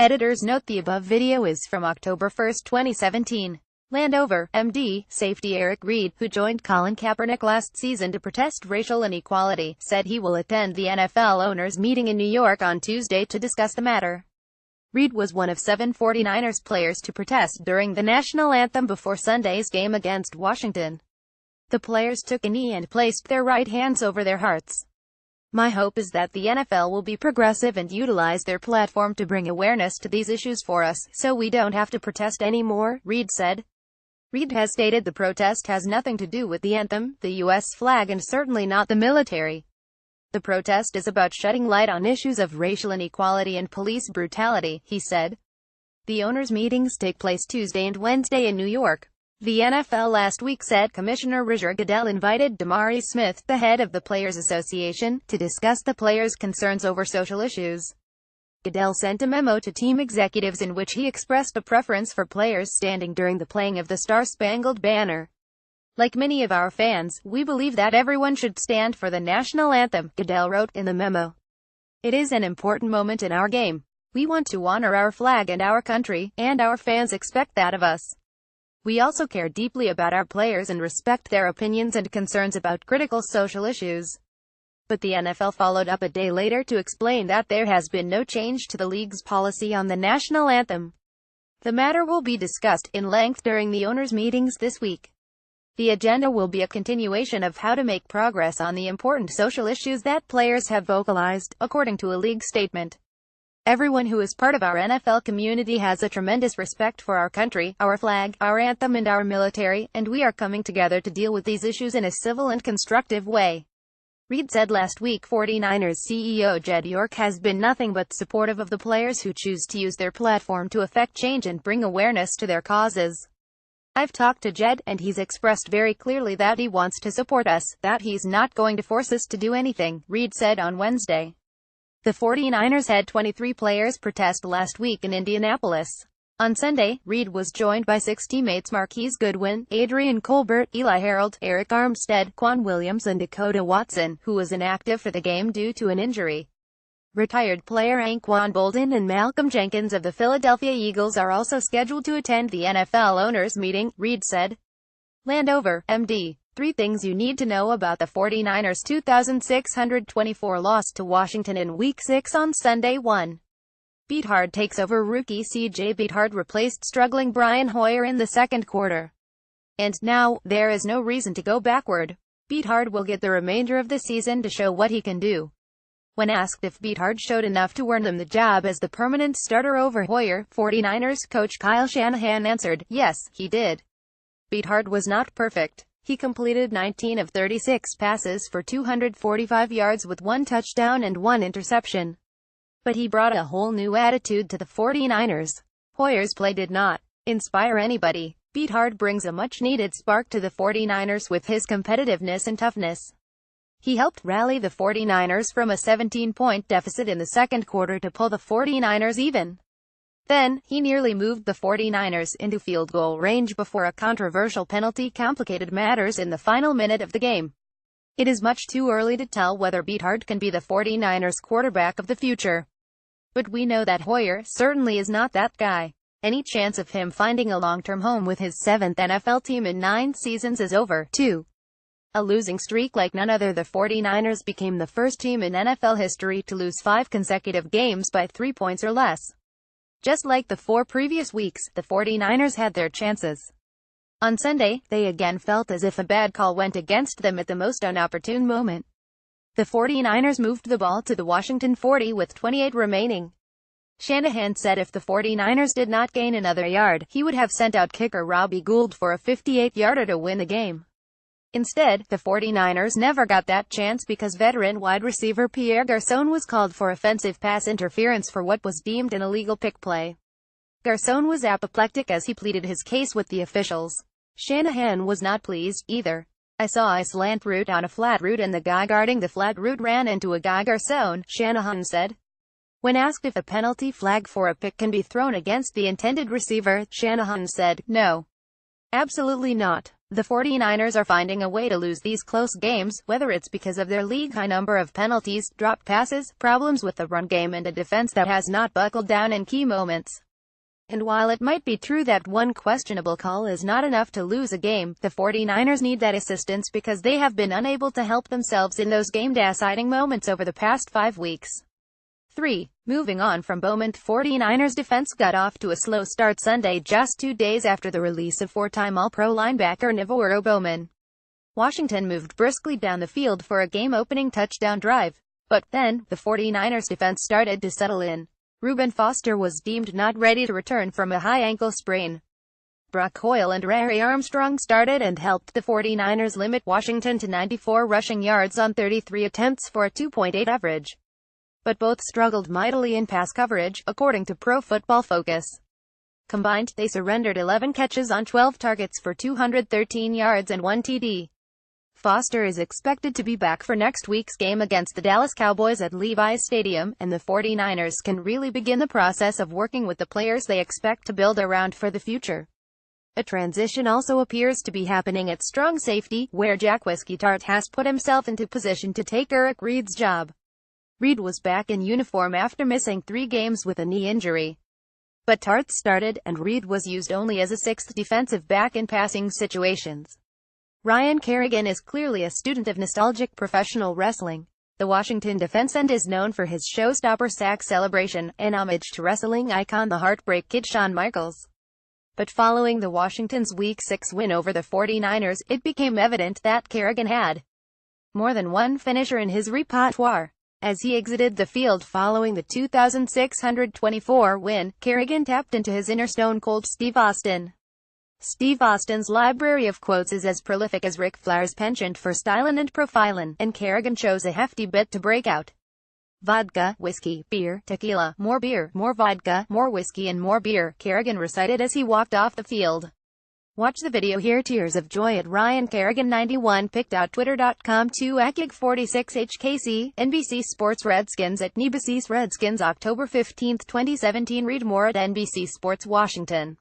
Editor's note: the above video is from October 1, 2017. LANDOVER, MD, safety Eric Reid, who joined Colin Kaepernick last season to protest racial inequality, said he will attend the NFL owners' meeting in New York on Tuesday to discuss the matter. Reid was one of 7 49ers players to protest during the national anthem before Sunday's game against Washington. The players took a knee and placed their right hands over their hearts. "My hope is that the NFL will be progressive and utilize their platform to bring awareness to these issues for us, so we don't have to protest anymore," Reid said. Reid has stated the protest has nothing to do with the anthem, the U.S. flag, and certainly not the military. "The protest is about shedding light on issues of racial inequality and police brutality," he said. The owners' meetings take place Tuesday and Wednesday in New York. The NFL last week said Commissioner Roger Goodell invited DeMaurice Smith, the head of the Players Association, to discuss the players' concerns over social issues. Goodell sent a memo to team executives in which he expressed a preference for players standing during the playing of the Star-Spangled Banner. "Like many of our fans, we believe that everyone should stand for the national anthem," Goodell wrote in the memo. "It is an important moment in our game. We want to honor our flag and our country, and our fans expect that of us. We also care deeply about our players and respect their opinions and concerns about critical social issues." But the NFL followed up a day later to explain that there has been no change to the league's policy on the national anthem. The matter will be discussed in length during the owners' meetings this week. The agenda will be a continuation of how to make progress on the important social issues that players have vocalized, according to a league statement. "Everyone who is part of our NFL community has a tremendous respect for our country, our flag, our anthem, and our military, and we are coming together to deal with these issues in a civil and constructive way," Reid said last week. 49ers CEO Jed York has been nothing but supportive of the players who choose to use their platform to affect change and bring awareness to their causes. "I've talked to Jed, and he's expressed very clearly that he wants to support us, that he's not going to force us to do anything," Reid said on Wednesday. The 49ers had 23 players protest last week in Indianapolis. On Sunday, Reid was joined by 6 teammates: Marquise Goodwin, Adrian Colbert, Eli Harold, Eric Armstead, Quan Williams, and Dakota Watson, who was inactive for the game due to an injury. Retired player Anquan Boldin and Malcolm Jenkins of the Philadelphia Eagles are also scheduled to attend the NFL owners' meeting, Reid said. LANDOVER, MD. 3 things you need to know about the 49ers' 2,624 loss to Washington in Week 6 on Sunday. 1. Beathard takes over. Rookie C.J. Beathard replaced struggling Brian Hoyer in the second quarter. And now, there is no reason to go backward. Beathard will get the remainder of the season to show what he can do. When asked if Beathard showed enough to earn them the job as the permanent starter over Hoyer, 49ers coach Kyle Shanahan answered, "Yes, he did." Beathard was not perfect. He completed 19 of 36 passes for 245 yards with 1 touchdown and 1 interception. But he brought a whole new attitude to the 49ers. Hoyer's play did not inspire anybody. Beathard brings a much-needed spark to the 49ers with his competitiveness and toughness. He helped rally the 49ers from a 17-point deficit in the second quarter to pull the 49ers even. Then, he nearly moved the 49ers into field goal range before a controversial penalty complicated matters in the final minute of the game. It is much too early to tell whether Beathard can be the 49ers quarterback of the future. But we know that Hoyer certainly is not that guy. Any chance of him finding a long-term home with his 7th NFL team in 9 seasons is over. 2. A losing streak like none other. The 49ers became the first team in NFL history to lose 5 consecutive games by 3 points or less. Just like the 4 previous weeks, the 49ers had their chances. On Sunday, they again felt as if a bad call went against them at the most inopportune moment. The 49ers moved the ball to the Washington 40 with 28 remaining. Shanahan said if the 49ers did not gain another yard, he would have sent out kicker Robbie Gould for a 58-yarder to win the game. Instead, the 49ers never got that chance because veteran wide receiver Pierre Garçon was called for offensive pass interference for what was deemed an illegal pick play. Garçon was apoplectic as he pleaded his case with the officials. Shanahan was not pleased, either. "I saw a slant route on a flat route and the guy guarding the flat route ran into a guy," Garçon, Shanahan said. When asked if a penalty flag for a pick can be thrown against the intended receiver, Shanahan said, "No. Absolutely not. The 49ers are finding a way to lose these close games, whether it's because of their league-high number of penalties, dropped passes, problems with the run game and a defense that has not buckled down in key moments. And while it might be true that one questionable call is not enough to lose a game, the 49ers need that assistance because they have been unable to help themselves in those game-deciding moments over the past 5 weeks. 3. Moving on from Bowman, 49ers defense got off to a slow start Sunday just 2 days after the release of four-time All-Pro linebacker Navarro Bowman. Washington moved briskly down the field for a game-opening touchdown drive. But then, the 49ers defense started to settle in. Reuben Foster was deemed not ready to return from a high ankle sprain. Brock Hoyle and Ray Armstrong started and helped the 49ers limit Washington to 94 rushing yards on 33 attempts for a 2.8 average. But both struggled mightily in pass coverage, according to Pro Football Focus. Combined, they surrendered 11 catches on 12 targets for 213 yards and 1 TD. Foster is expected to be back for next week's game against the Dallas Cowboys at Levi's Stadium, and the 49ers can really begin the process of working with the players they expect to build around for the future. A transition also appears to be happening at strong safety, where Jack Whiskey Tart has put himself into position to take Eric Reid's job. Reid was back in uniform after missing 3 games with a knee injury. But Tart started, and Reid was used only as a 6th defensive back in passing situations. Ryan Kerrigan is clearly a student of nostalgic professional wrestling. The Washington defense end is known for his showstopper sack celebration, an homage to wrestling icon the Heartbreak Kid Shawn Michaels. But following the Washington's Week 6 win over the 49ers, it became evident that Kerrigan had more than one finisher in his repertoire. As he exited the field following the 2,624 win, Kerrigan tapped into his inner Stone Cold Steve Austin. Steve Austin's library of quotes is as prolific as Ric Flair's penchant for stylin' and profilin', and Kerrigan chose a hefty bit to break out. Vodka, whiskey, beer, tequila, more vodka, more whiskey and more beer, Kerrigan recited as he walked off the field. Watch the video here. Tears of joy at Ryan Kerrigan 91 picked out Twitter.com 2 Akig 46 HKC, NBC Sports Redskins at NBC's Redskins October 15, 2017. Read more at NBC Sports Washington.